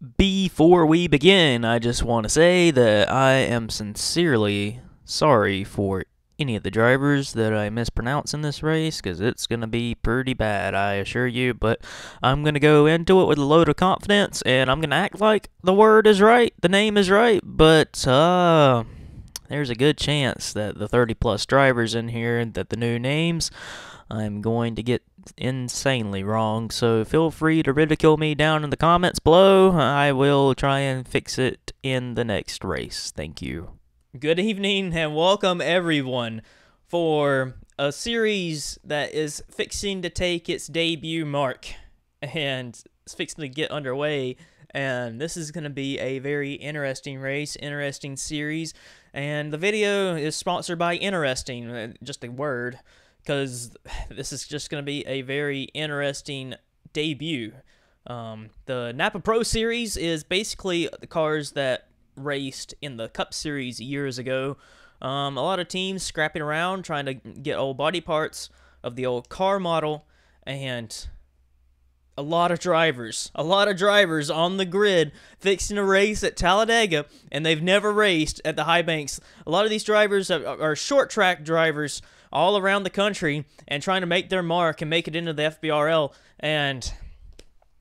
Before we begin, I just want to say that I am sincerely sorry for any of the drivers that I mispronounce in this race, because it's going to be pretty bad, I assure you. But I'm going to go into it with a load of confidence, and I'm going to act like the word is right, the name is right, but there's a good chance that the 30-plus drivers in here, that the new names, I'm going to get insanely wrong, so feel free to ridicule me down in the comments below. I will try and fix it in the next race. Thank you. Good evening and welcome everyone for a series that is fixing to take its debut mark and it's fixing to get underway, and this is going to be a very interesting race, interesting series, and the video is sponsored by Interesting, just a word, because this is just going to be a very interesting debut. The NAPA Pro Series is basically the cars that raced in the Cup Series years ago. A lot of teams scrapping around, trying to get old body parts of the old car model, and a lot of drivers on the grid fixing a race at Talladega, and they've never raced at the high banks. A lot of these drivers are short track drivers all around the country and trying to make their mark and make it into the FBRL, and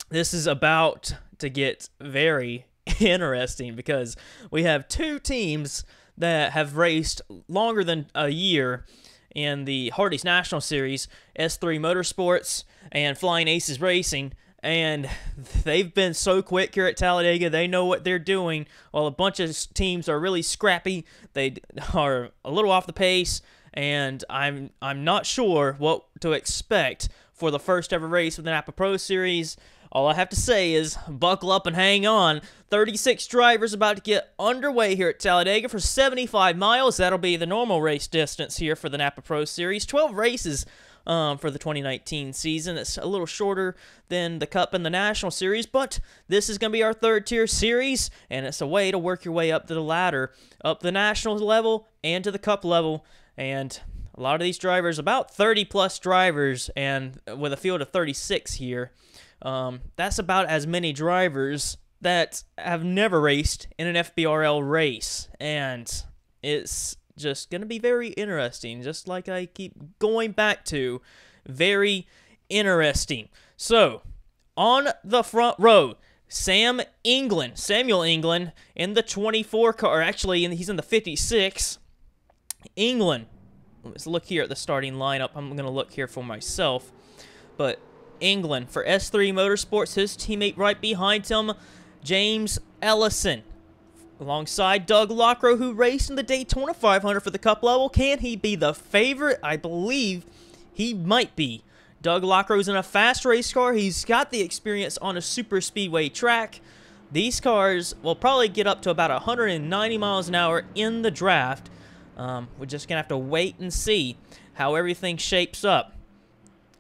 this is about to get very interesting because we have two teams that have raced longer than a year in the Hardee's National Series, S3 Motorsports and Flying Aces Racing, and they've been so quick here at Talladega. They know what they're doing, while a bunch of teams are really scrappy. They are a little off the pace, and I'm not sure what to expect for the first ever race of the NAPA Pro Series. All I have to say is buckle up and hang on. 36 drivers about to get underway here at Talladega for 75 miles. That'll be the normal race distance here for the NAPA Pro Series. 12 races for the 2019 season. It's a little shorter than the Cup and the National Series, but this is going to be our third-tier series, and it's a way to work your way up to the ladder, up the National level and to the Cup level. And a lot of these drivers, about 30-plus drivers, and with a field of 36 here, that's about as many drivers that have never raced in an FBRL race, and it's just going to be very interesting, just like I keep going back to, very interesting. So, on the front row, Samuel England in the 24 car, or actually he's in the 56. England, let's look here at the starting lineup. I'm going to look here for myself, but England for S3 Motorsports, his teammate right behind him, James Ellison, alongside Doug Lockrow, who raced in the Daytona 500 for the Cup level. Can he be the favorite? I believe he might be. Doug Lockrow's in a fast race car. He's got the experience on a super speedway track. These cars will probably get up to about 190 miles an hour in the draft. We're just going to have to wait and see how everything shapes up.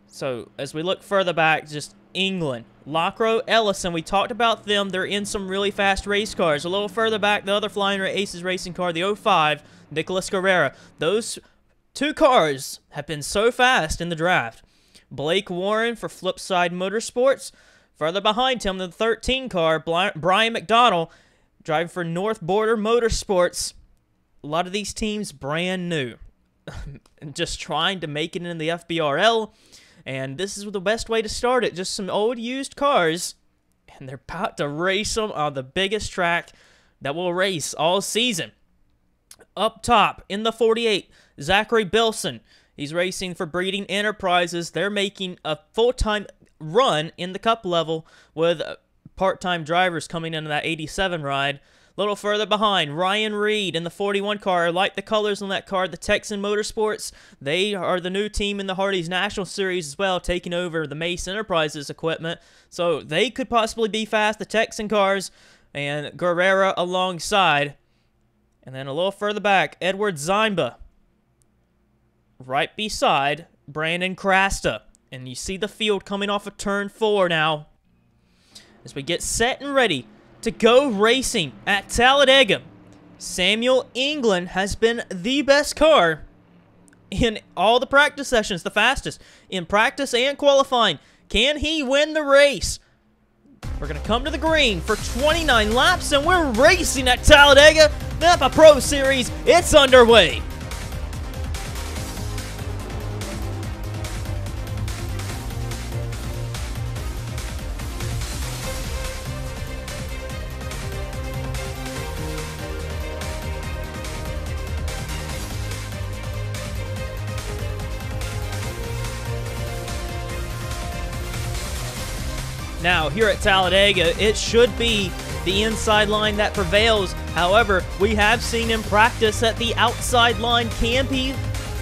So, as we look further back, just England, Lockrow, Ellison, we talked about them. They're in some really fast race cars. A little further back, the other Flying Aces racing car, the 05, Nicholas Guerrera. Those two cars have been so fast in the draft. Blake Warren for Flipside Motorsports. Further behind him, the 13 car, Brian McDonald, driving for North Border Motorsports. A lot of these teams brand new. Just trying to make it in the FBRL. And this is the best way to start it. Just some old used cars. And they're about to race them on the biggest track that will race all season. Up top, in the 48, Zachary Bilson. He's racing for Breeding Enterprises. They're making a full-time run in the Cup level with part-time drivers coming into that 87 ride. A little further behind, Ryan Reed in the 41 car. I like the colors on that car. The Texan Motorsports, they are the new team in the Hardee's National Series as well, taking over the Mace Enterprises equipment. So they could possibly be fast, the Texan cars, and Guerrera alongside. And then a little further back, Edward Zimba, right beside Brandon Crasta. And you see the field coming off of turn 4 now. As we get set and ready to go racing at Talladega, Samuel England has been the best car in all the practice sessions, the fastest in practice and qualifying. Can he win the race? We're going to come to the green for 29 laps, and we're racing at Talladega. NAPA Pro Series, it's underway. Now, here at Talladega, it should be the inside line that prevails. However, we have seen in practice that the outside line can be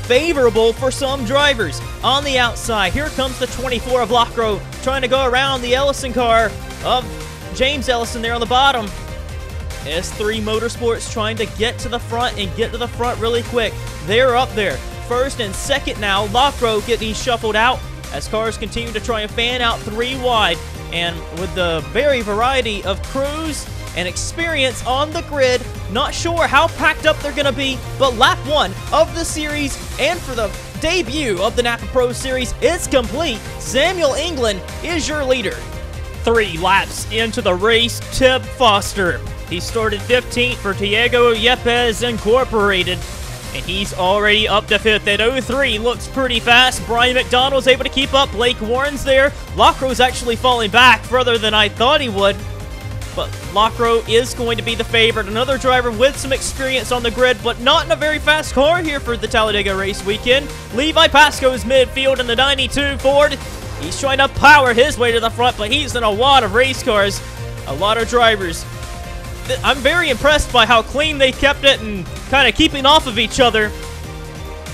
favorable for some drivers. On the outside, here comes the 24 of Lockrow, trying to go around the Ellison car of James Ellison there on the bottom. S3 Motorsports trying to get to the front and get to the front really quick. They're up there. First and second now. Lockrow getting shuffled out as cars continue to try and fan out 3 wide. And with the very variety of crews and experience on the grid, not sure how packed up they're going to be, but lap 1 of the series and for the debut of the NAPA Pro Series is complete. Samuel England is your leader. 3 laps into the race, Tib Foster. He started 15th for Diego Yepes Incorporated, and he's already up to 5th at 03. Looks pretty fast. Brian McDonald's able to keep up. Blake Warren's there. Lockrow's actually falling back further than I thought he would. But Lockrow is going to be the favorite. Another driver with some experience on the grid, but not in a very fast car here for the Talladega race weekend. Levi Pascoe's midfield in the 92 Ford. He's trying to power his way to the front, but he's in a lot of race cars. A lot of drivers. I'm very impressed by how clean they kept it and kind of keeping off of each other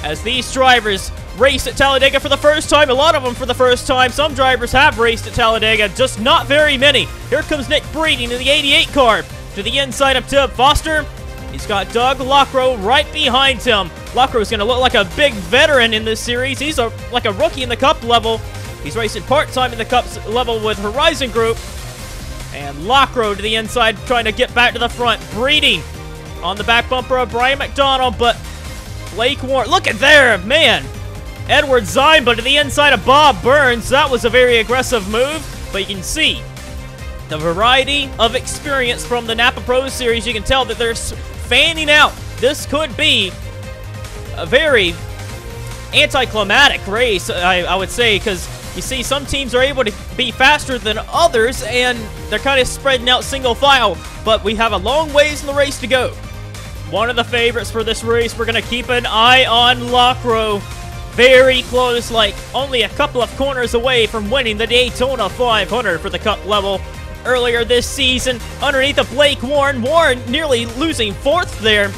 as these drivers race at Talladega for the first time. A lot of them for the first time. Some drivers have raced at Talladega, just not very many. Here comes Nick Breeding in the 88 car to the inside of Tib Foster. He's got Doug Lockrow right behind him. Lockrow's going to look like a big veteran in this series. He's like a rookie in the Cup level. He's racing part-time in the Cup level with Horizon Group. And Lockrow to the inside, trying to get back to the front. Breeding on the back bumper of Brian McDonald, but Blake Warren, look at there, man. Edward Zimba to the inside of Bob Burns. That was a very aggressive move, but you can see the variety of experience from the NAPA Pro Series. You can tell that they're fanning out. This could be a very anticlimactic race, I would say, because you see, some teams are able to be faster than others, and they're kind of spreading out single file, but we have a long ways in the race to go. One of the favorites for this race, we're going to keep an eye on Lockrow. Very close, like only a couple of corners away from winning the Daytona 500 for the Cup level earlier this season. Underneath of Blake Warren. Warren nearly losing 4th there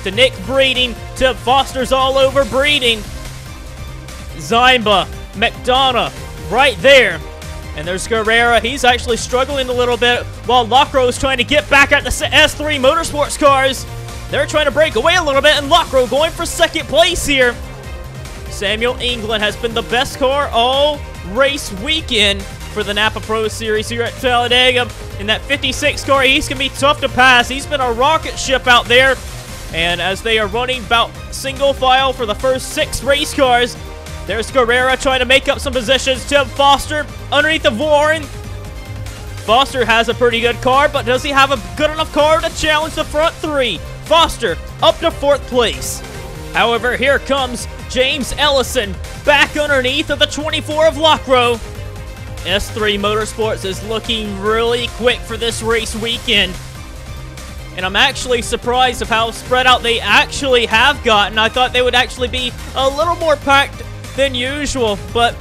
to Nick Breeding. To Foster's all over Breeding. Zimba, McDonough, right there. And there's Guerrera. He's actually struggling a little bit while Lockrow is trying to get back at the S3 Motorsports cars. They're trying to break away a little bit, and Lockrow going for 2nd place here. Samuel England has been the best car all race weekend for the NAPA Pro Series here at Talladega. In that 56 car, he's going to be tough to pass. He's been a rocket ship out there. And as they are running about single file for the first 6 race cars, there's Guerrera trying to make up some positions. Tib Foster underneath of Warren. Foster has a pretty good car, but does he have a good enough car to challenge the front 3? Foster up to 4th place. However, here comes James Ellison back underneath of the 24 of Lockrow. S3 Motorsports is looking really quick for this race weekend. And I'm actually surprised of how spread out they actually have gotten. I thought they would actually be a little more packed than usual, but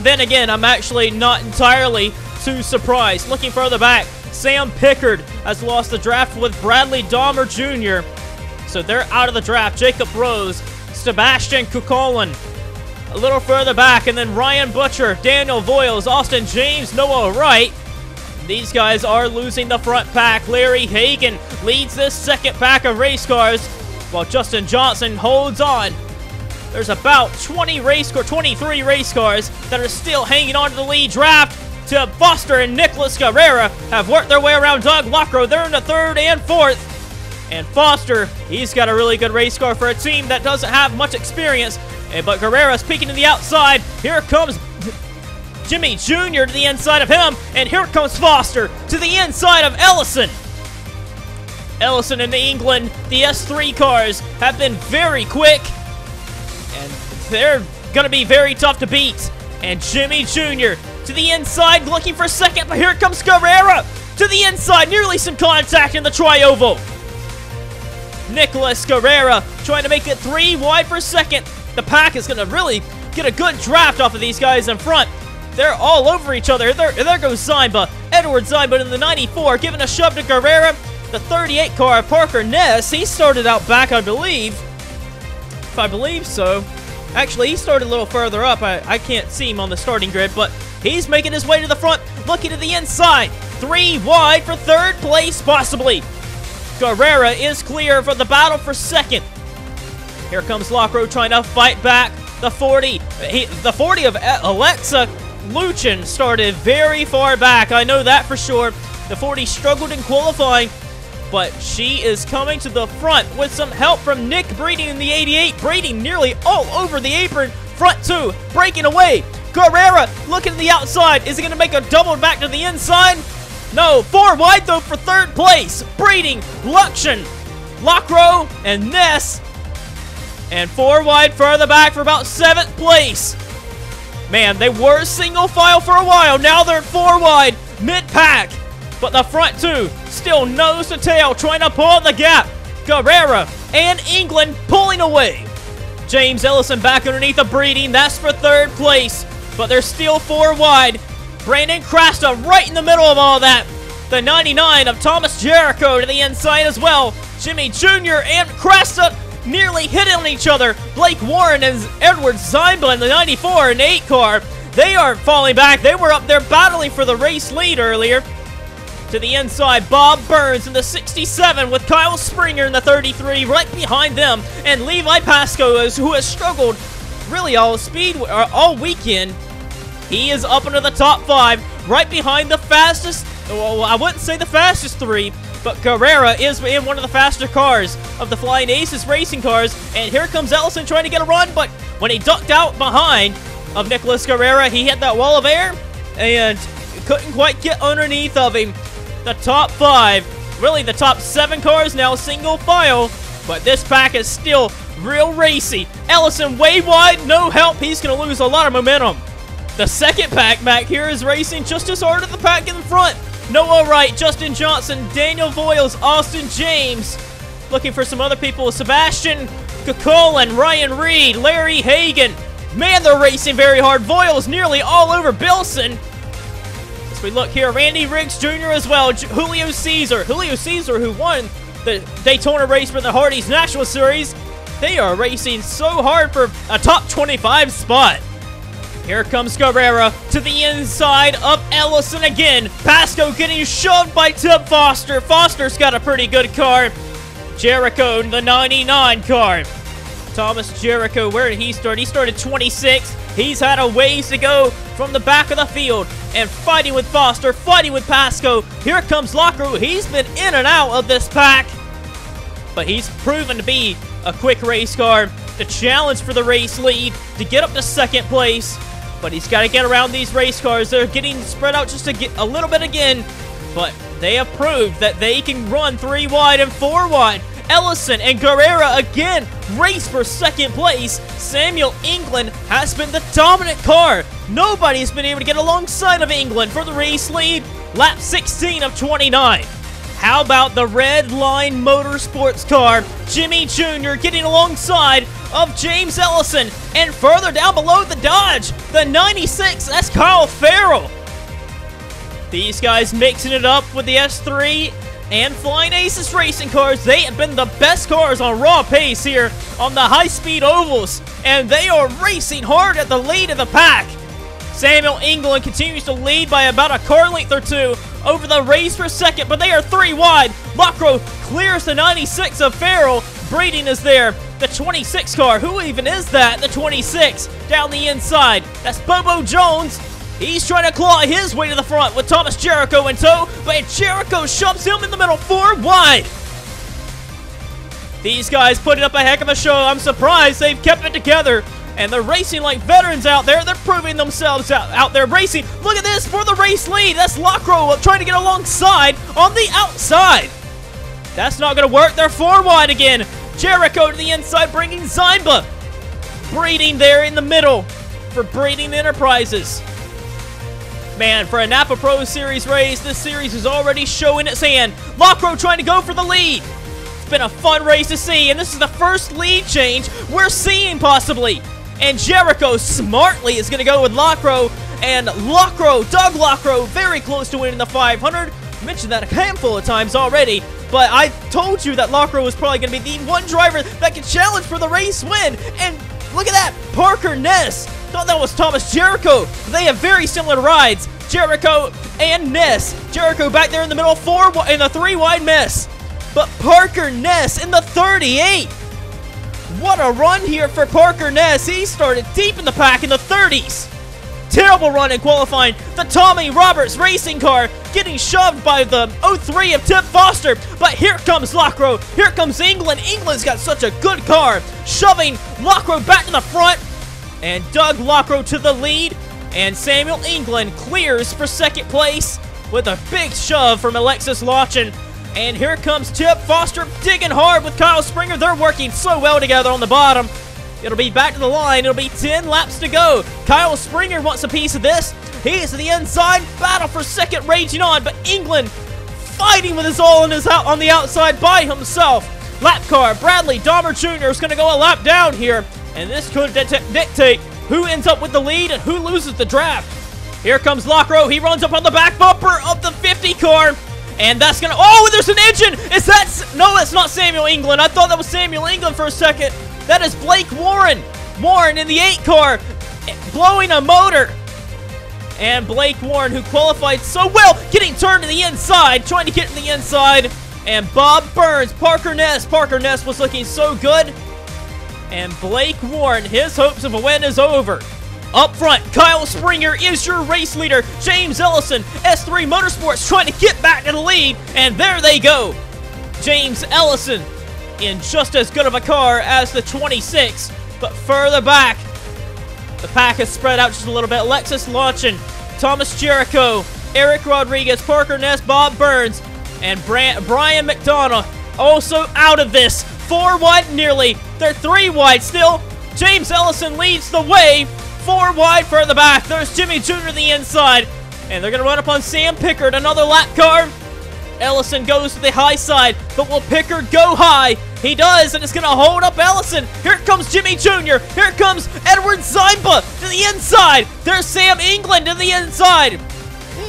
then again, I'm actually not entirely too surprised. Looking further back, Sam Pickard has lost the draft with Bradley Dahmer Jr., so they're out of the draft. Jacob Rose, Sebastian Kukolen, a little further back, and then Ryan Butcher, Daniel Voiles, Austin James, Noah Wright. These guys are losing the front pack. Larry Hagan leads this 2nd pack of race cars, while Justin Johnson holds on. There's about 23 race cars that are still hanging on to the lead draft. To Foster and Nicholas Guerrera have worked their way around Doug Lockrow. They're in the 3rd and 4th. And Foster, he's got a really good race car for a team that doesn't have much experience. But Guerrera's peeking to the outside. Here comes Jimmy Jr. to the inside of him, and here comes Foster to the inside of Ellison. Ellison and England, the S3 cars, have been very quick, and they're going to be very tough to beat. And Jimmy Jr. to the inside, looking for second, but here comes Carrera to the inside, nearly some contact in the tri-oval. Nicholas Carrera trying to make it 3 wide for second. The pack is going to really get a good draft off of these guys in front. They're all over each other. There goes Zimba. Edward Zimba in the 94, giving a shove to Carrera. The 38 car, Parker Ness, he started out back, I believe. If I believe so. Actually, he started a little further up. I can't see him on the starting grid, but he's making his way to the front, looking to the inside. 3 wide for third place, possibly. Carrera is clear for the battle for second. Here comes Lockrow trying to fight back. The 40. The 40 of Alexa Luchin started very far back. I know that for sure. The 40 struggled in qualifying, but she is coming to the front with some help from Nick Breeding in the 88. Breeding nearly all over the apron. Front 2, breaking away. Carrera looking to the outside. Is he going to make a double back to the inside? No. 4 wide, though, for third place. Breeding, Luxion, Lockrow, and Ness. And 4 wide further back for about 7th place. Man, they were single file for a while. Now they're 4 wide, mid-pack. But the front 2 still nose to tail, trying to pull the gap. Carrera and England pulling away. James Ellison back underneath the Breeding. That's for third place. But they're still 4 wide. Brandon Crasta right in the middle of all that. The 99 of Thomas Jericho to the inside as well. Jimmy Jr. and Crasta nearly hit on each other. Blake Warren and Edward Zimba in the 94 and 8 car. They are falling back. They were up there battling for the race lead earlier. To the inside, Bob Burns in the 67 with Kyle Springer in the 33 right behind them. And Levi Pasco, who has struggled really all weekend. He is up into the top 5 right behind the fastest, well, I wouldn't say the fastest 3, but Carrera is in one of the faster cars of the Flying Aces racing cars. And here comes Ellison trying to get a run, but when he ducked out behind of Nicholas Carrera, he hit that wall of air and couldn't quite get underneath of him. The top 5, really the top 7 cars now single file, but this pack is still real racy. Ellison way wide, no help. He's going to lose a lot of momentum. The second pack back here is racing just as hard as the pack in the front. Noah Wright, Justin Johnson, Daniel Voiles, Austin James. Looking for some other people. Sebastian Kukulin, Ryan Reed, Larry Hagan. Man, they're racing very hard. Voiles nearly all over Bilson. As we look here, Randy Riggs Jr. as well. Julio Caesar. Julio Caesar, who won the Daytona race for the Hardee's National Series. They are racing so hard for a top 25 spot. Here comes Carrera to the inside of Ellison again. Pasco getting shoved by Tim Foster. Foster's got a pretty good car. Jericho in the 99 car. Thomas Jericho, where did he start? He started 26. He's had a ways to go from the back of the field. And fighting with Foster, fighting with Pasco. Here comes Lockrow. He's been in and out of this pack, but he's proven to be a quick race car. The challenge for the race lead to get up to second place. But he's got to get around these race cars. They're getting spread out just a little bit again. But they have proved that they can run 3 wide and 4 wide. Ellison and Carrera again race for second place. Samuel England has been the dominant car. Nobody's been able to get alongside of England for the race lead. Lap 16 of 29. How about the Red Line Motorsports car? Jimmy Jr. getting alongside of James Ellison. And further down below the Dodge, the 96, that's Kyle Farrell. These guys mixing it up with the S3 and Flying Aces racing cars. They have been the best cars on raw pace here on the high-speed ovals. And they are racing hard at the lead of the pack. Samuel England continues to lead by about a car length or 2 over the race for second, but they are 3 wide. Lockrow clears the 96 of Farrell. Breeding is there. The 26 car, who even is that? The 26 down the inside. That's Bobo Jones. He's trying to claw his way to the front with Thomas Jericho in tow, but Jericho shoves him in the middle, 4 wide. These guys putting up a heck of a show. I'm surprised they've kept it together And they're racing like veterans out there. They're proving themselves out there racing. Look at this for the race lead. That's Lockrow trying to get alongside on the outside. That's not going to work. They're 4 wide again. Jericho to the inside, bringing Zimba. Breeding there in the middle for Breeding Enterprises. Man, for a NAPA Pro Series race, this series is already showing its hand. Lockrow trying to go for the lead. It's been a fun race to see, and this is the first lead change we're seeing possibly. And Jericho smartly is going to go with Lockrow, and Doug Lockrow, very close to winning the 500. I mentioned that a handful of times already, but I told you that Lockrow was probably going to be the one driver that could challenge for the race win. And look at that, Parker Ness. Thought that was Thomas Jericho. They have very similar rides, Jericho and Ness. Jericho back there in the middle, in the 3 wide mess. But Parker Ness in the 38. What a run here for Parker Ness. He started deep in the pack in the 30s. Terrible run in qualifying. The Tommy Roberts racing car getting shoved by the 03 of Tim Foster. But here comes Lockrow. Here comes England. England's got such a good car. Shoving Lockrow back to the front. And Doug Lockrow to the lead. And Samuel England clears for second place with a big shove from Alexis Lochin. And here comes Tip Foster digging hard with Kyle Springer. They're working so well together on the bottom. It'll be back to the line. It'll be 10 laps to go. Kyle Springer wants a piece of this. He's to the inside. Battle for second raging on, but England fighting with his all on the outside by himself. Lap car, Bradley Dahmer Jr. is going to go a lap down here. And this could dictate who ends up with the lead and who loses the draft. Here comes Lockrow. He runs up on the back bumper of the 50 car. And that's going to... Oh, there's an engine! Is that... No, that's not Samuel England. I thought that was Samuel England for a second. That is Blake Warren. Warren in the 8 car, blowing a motor. And Blake Warren, who qualified so well, getting turned to the inside, trying to get to the inside. And Bob Burns, Parker Ness. Parker Ness was looking so good. And Blake Warren, his hopes of a win is over. Up front, Kyle Springer is your race leader. James Ellison, S3 Motorsports, trying to get back to the lead. And there they go. James Ellison in just as good of a car as the 26, but further back. The pack is spread out just a little bit. Alexis Lochin, Thomas Jericho, Eric Rodriguez, Parker Ness, Bob Burns, and Brian McDonough also out of this. 4 wide nearly. They're 3 wide still. James Ellison leads the way. 4 wide further back. There's Jimmy Jr. the inside. And they're going to run up on Sam Pickard, another lap car. Ellison goes to the high side, but will Pickard go high? He does, and it's going to hold up Ellison. Here comes Jimmy Jr. Here comes Edward Zimba to the inside. There's Sam England to the inside.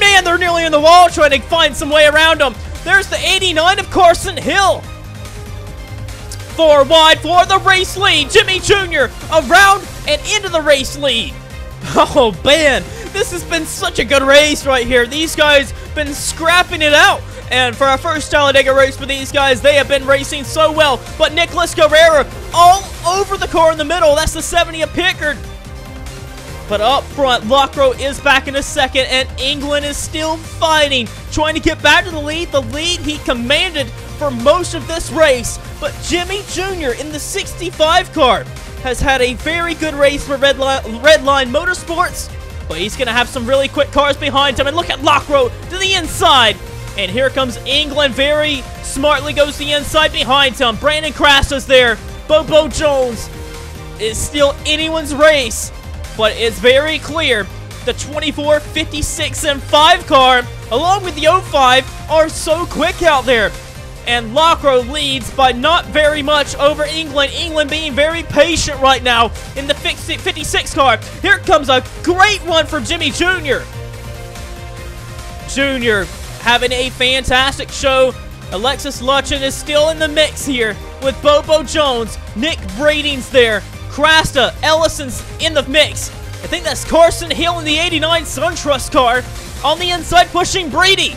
Man, they're nearly in the wall trying to find some way around them. There's the 89 of Carson Hill. 4 wide for the race lead. Jimmy Jr. around and into the race lead. Oh, man, this has been such a good race right here. These guys been scrapping it out. And for our first Talladega race for these guys, they have been racing so well. But Nicholas Guerrero all over the car in the middle. That's the 70 of Pickard. But up front, Lockrow is back in a second, and England is still fighting, trying to get back to the lead he commanded for most of this race. But Jimmy Jr. in the 65 car has had a very good race for Redline Motorsports, but he's going to have some really quick cars behind him. And look at Lockrow to the inside. And here comes England, very smartly goes to the inside behind him. Brandon Crasta's there. Bobo Jones is still anyone's race, but it's very clear the 24, 56, and 5 car, along with the 05, are so quick out there. And Lockrow leads by not very much over England. England being very patient right now in the 56 car. Here comes a great run from Jimmy Jr. Jr. having a fantastic show. Alexis Lochin is still in the mix here with Bobo Jones. Nick Brading's there. Crasta, Ellison's in the mix. I think that's Carson Hill in the 89 SunTrust car on the inside pushing Brady.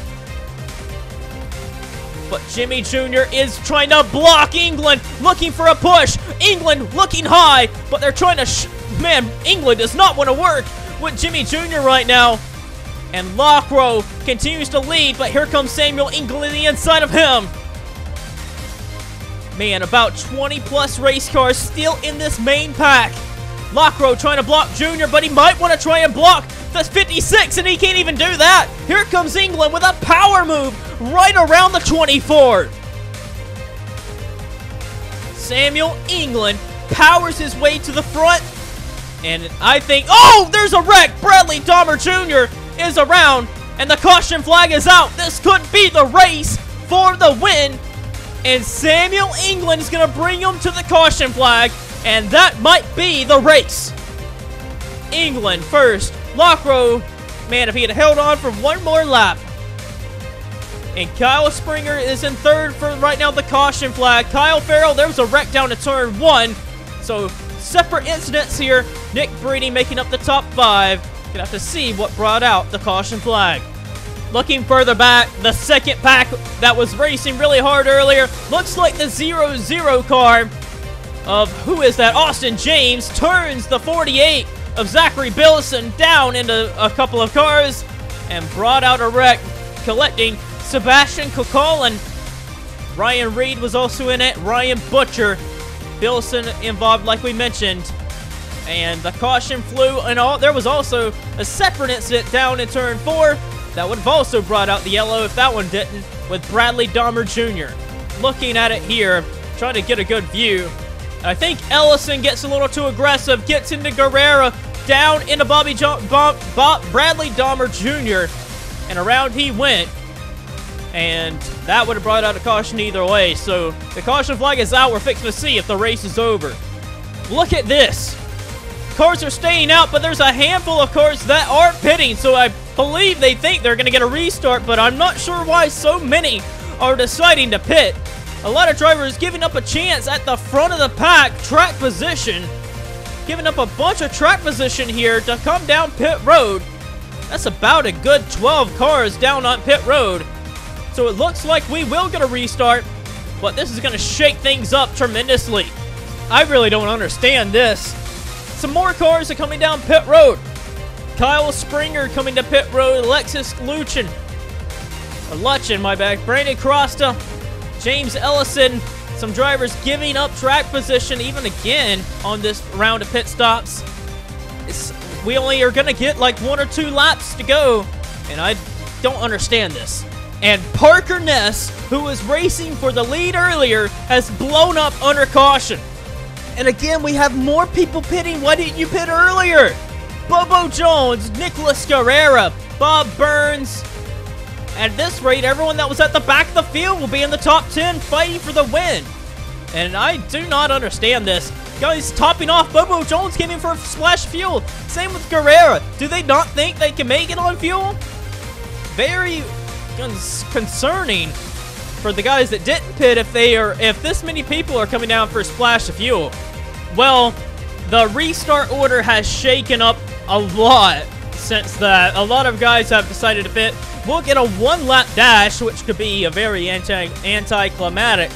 But Jimmy Jr. is trying to block England, looking for a push. England looking high, but they're trying to... Man, England does not want to work with Jimmy Jr. right now. And Lockrow continues to lead, but here comes Samuel England on the inside of him. Man, about 20 plus race cars still in this main pack. Lockrow trying to block Junior, but he might want to try and block the 56, and he can't even do that. Here comes England with a power move right around the 24. Samuel England powers his way to the front, and I think, oh, there's a wreck. Bradley Dahmer Jr. is around, and the caution flag is out. This could be the race for the win, and Samuel England is going to bring him to the caution flag, and that might be the race. England first. Lockrow, man, if he had held on for one more lap. And Kyle Springer is in third for right now, the caution flag. Kyle Farrell, there was a wreck down to turn 1. So, separate incidents here. Nick Breeding making up the top 5. Gonna have to see what brought out the caution flag. Looking further back, the second pack that was racing really hard earlier. Looks like the 0-0 car of, who is that? Austin James turns the 48 of Zachary Billison down into a couple of cars and brought out a wreck, collecting Sebastian Kokolin. Ryan Reed was also in it. Ryan Butcher. Billison involved, like we mentioned. And the caution flew, and there was also a separate incident down in turn 4 that would have also brought out the yellow if that one didn't, with Bradley Dahmer Jr. Looking at it here, trying to get a good view. I think Ellison gets a little too aggressive, gets into Guerrera, down into Bradley Dahmer Jr., and around he went. And that would have brought out a caution either way. So the caution flag is out. We're fixing to see if the race is over. Look at this. Cars are staying out, but there's a handful of cars that are pitting. So I believe they think they're going to get a restart, but I'm not sure why so many are deciding to pit. A lot of drivers giving up a chance at the front of the pack, track position. Giving up a bunch of track position here to come down pit road. That's about a good 12 cars down on pit road. So it looks like we will get a restart, but this is going to shake things up tremendously. I really don't understand this. Some more cars are coming down pit road. Kyle Springer coming to pit road. Alexis Luchin. Or Luchin, my bad. Brandon Crosta. James Ellison. Some drivers giving up track position even again on this round of pit stops. We only are going to get like 1 or 2 laps to go, and I don't understand this. And Parker Ness, who was racing for the lead earlier, has blown up under caution. And again, we have more people pitting. Why didn't you pit earlier? Bobo Jones, Nicholas Guerrera, Bob Burns. At this rate, everyone that was at the back of the field will be in the top 10 fighting for the win. And I do not understand this. Guys, topping off, Bobo Jones came in for a splash of fuel. Same with Guerrera. Do they not think they can make it on fuel? Very concerning for the guys that didn't pit if this many people are coming down for a splash of fuel. Well, the restart order has shaken up a lot since that. A lot of guys have decided to pit. We'll get a 1-lap dash, which could be a very anticlimactic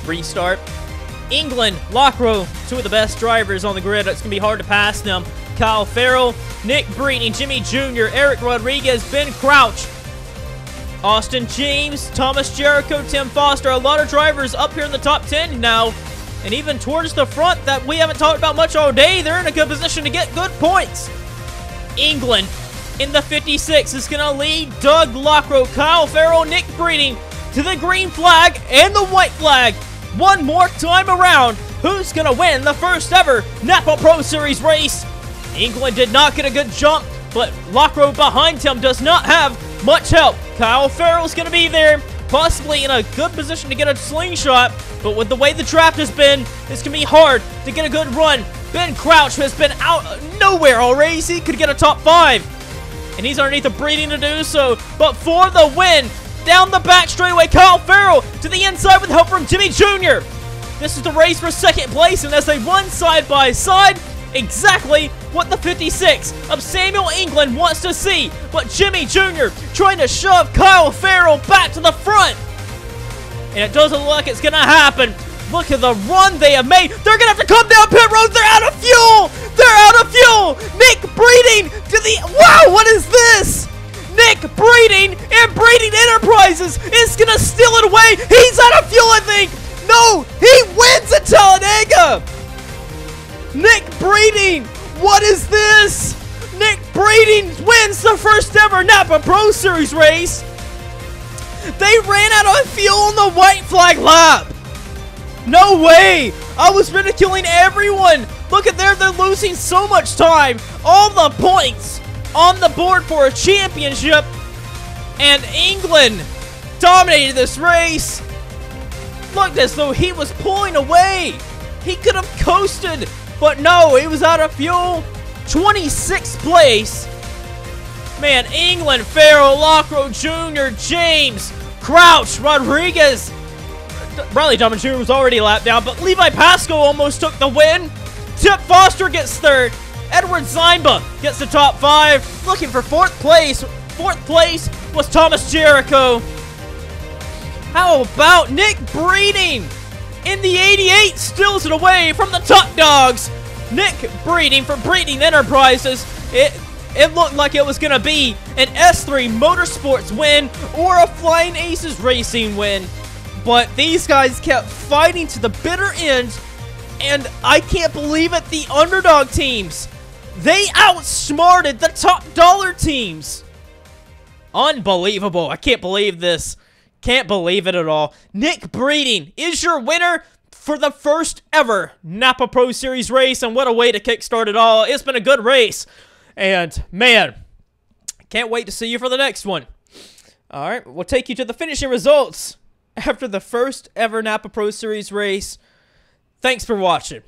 restart. England, Lockrow, 2 of the best drivers on the grid. It's going to be hard to pass them. Kyle Farrell, Nick Breeding, Jimmy Jr., Eric Rodriguez, Ben Crouch, Austin James, Thomas Jericho, Tim Foster. A lot of drivers up here in the top 10 now. And even towards the front that we haven't talked about much all day, they're in a good position to get good points. England in the 56 is going to lead Doug Lockrow, Kyle Farrell, Nick Breeding to the green flag and the white flag. One more time around. Who's going to win the first ever NAPA Pro Series race? England did not get a good jump, but Lockrow behind him does not have much help. Kyle Farrell's going to be there, possibly in a good position to get a slingshot, but with the way the draft has been, it's going to be hard to get a good run. Ben Crouch has been out nowhere all race. He could get a top 5, and he's underneath the Breeding to do so, but for the win, down the back straightaway, Kyle Farrell to the inside with help from Jimmy Jr. This is the race for second place, and as they run side by side, exactly what the 56 of Samuel England wants to see. But Jimmy Jr. trying to shove Kyle Farrell back to the front. And it doesn't look like it's going to happen. Look at the run they have made. They're going to have to come down pit road. They're out of fuel. They're out of fuel. Nick Breeding to the... Wow, what is this? Nick Breeding and Breeding Enterprises is going to steal it away. He's out of fuel, I think. No, he wins at Talladega. Nick Breeding! What is this? Nick Breeding wins the first ever NAPA Pro Series race. They ran out of fuel on the white flag lap. No way! I was ridiculing everyone. Look at there, they're losing so much time. All the points on the board for a championship. And England dominated this race. Looked as though he was pulling away. He could have coasted, but no, he was out of fuel. 26th place. Man, England, Farrell, Lockrow Jr., James, Crouch, Rodriguez. Riley Drummond Jr. was already lapped down, but Levi Pascoe almost took the win. Tip Foster gets third. Edward Zimba gets the top 5. Looking for 4th place. 4th place was Thomas Jericho. How about Nick Breeding in the 88 steals it away from the top dogs. Nick Breeding for Breeding Enterprises. It looked like it was going to be an S3 Motorsports win or a Flying Aces Racing win. But these guys kept fighting to the bitter end, and I can't believe it, the underdog teams, they outsmarted the top dollar teams. Unbelievable. I can't believe this. Can't believe it at all. Nick Breeding is your winner for the first ever NAPA Pro Series race, and what a way to kickstart it all. It's been a good race, and man, can't wait to see you for the next one. All right, we'll take you to the finishing results after the first ever NAPA Pro Series race. Thanks for watching.